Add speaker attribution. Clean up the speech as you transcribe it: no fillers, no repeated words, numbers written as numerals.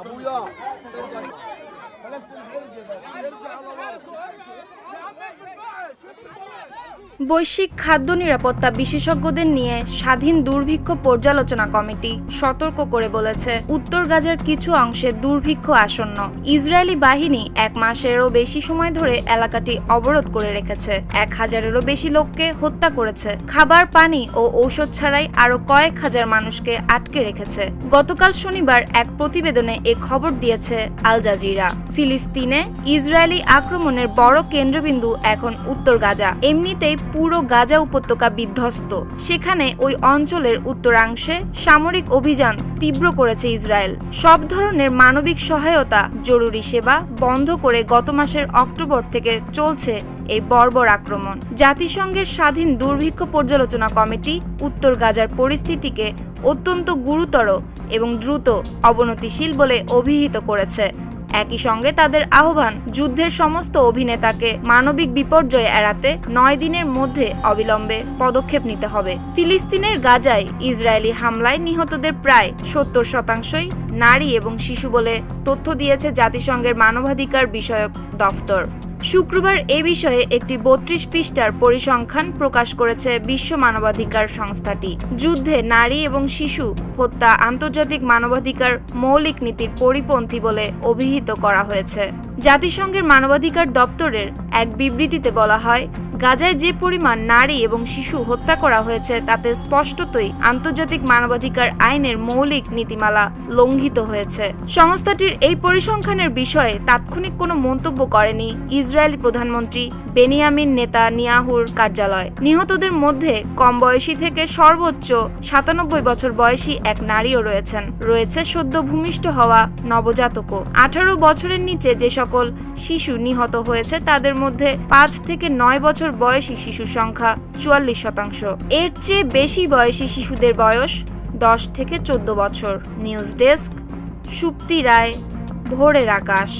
Speaker 1: ابويا فلسطين هيرجع بس يرجع على
Speaker 2: বৈশ্বিক খাদ্য নিরাপত্তা বিশেষজ্ঞদের নিয়ে স্বাধীন দুর্ভিক্ষ পর্যালোচনা কমিটি সতর্ক করে বলেছে, উত্তর গাজার কিছু অংশে দুর্ভিক্ষ আসন্ন। ইসরায়েলি বাহিনী 1 মাসেরও বেশি সময় ধরে এলাকাটি অবরোধ করে রেখেছে, 1000-এরও বেশি লোককে হত্যা করেছে, খাবার, পানি ও ঔষধ ছাড়াই আরো কয়েক হাজার মানুষকে আটকে রেখেছে। গতকাল শনিবার এক প্রতিবেদনে এ খবর দিয়েছে আল জাজিরা। ফিলিস্তিনে ইসরায়েলি আক্রমণের বড় কেন্দ্রবিন্দু এখন উত্তর গাজা। এমনিতেই পুরো গাজা উপত্যকা বিধ্বস্ত। সেখানে ওই অঞ্চলের উত্তরাংশে সামরিক অভিযান তীব্র করেছে ইসরায়েল। সব ধরনের মানবিক সহায়তা, জরুরি সেবা বন্ধ করে গত মাসের অক্টোবর থেকে চলছে এই বর্বর আক্রমণ। জাতিসংঘের স্বাধীন দুর্ভিক্ষ পর্যালোচনা কমিটি উত্তর গাজার পরিস্থিতিকে অত্যন্ত গুরুতর এবং দ্রুত অবনতিশীল বলে অভিহিত করেছে। একই সঙ্গে তাদের আহ্বান, যুদ্ধের সমস্ত অভিনেতাকে মানবিক বিপর্যয় এড়াতে 9 দিনের মধ্যে অবিলম্বে পদক্ষেপ নিতে হবে। ফিলিস্তিনের গাজায় ইসরায়েলি হামলায় নিহতদের প্রায় 70% নারী এবং শিশু বলে তথ্য দিয়েছে জাতিসংঘের মানবাধিকার বিষয়ক দফতর। শুক্রবার এ বিষয়ে একটি 32 পৃষ্ঠার পরিসংখ্যান প্রকাশ করেছে বিশ্ব মানবাধিকার সংস্থাটি। যুদ্ধে নারী এবং শিশু হত্যা আন্তর্জাতিক মানবাধিকার মৌলিক নীতির পরিপন্থী বলে অভিহিত করা হয়েছে। জাতিসংঘের মানবাধিকার দপ্তরের এক বিবৃতিতে বলা হয়, গাজায় যে পরিমাণ নারী এবং শিশু হত্যা করা হয়েছে তাতে স্পষ্টতই আন্তর্জাতিক মানবাধিকার আইনের মৌলিক নীতিমালা লঙ্ঘিত হয়েছে। সংস্থাটির এই পরিসংখ্যানের বিষয়ে তাৎক্ষণিক কোনো মন্তব্য করেনি ইসরায়েলি প্রধানমন্ত্রী বেনিয়ামিন নেতানিয়াহুর কার্যালয়। নিহতদের মধ্যে কম বয়সী থেকে সর্বোচ্চ 97 বছর বয়সী এক নারীও রয়েছে সদ্য ভূমিষ্ঠ হওয়া নবজাতকও। 18 বছরের নিচে যে সকল শিশু নিহত হয়েছে তাদের মধ্যে 5 থেকে 9 বছর বয়সী শিশুর সংখ্যা 44%। এর চেয়ে বেশি বয়সী শিশুদের বয়স 10 থেকে 14 বছর। নিউজ ডেস্ক, সুপ্তি রায়, ভোরের আকাশ।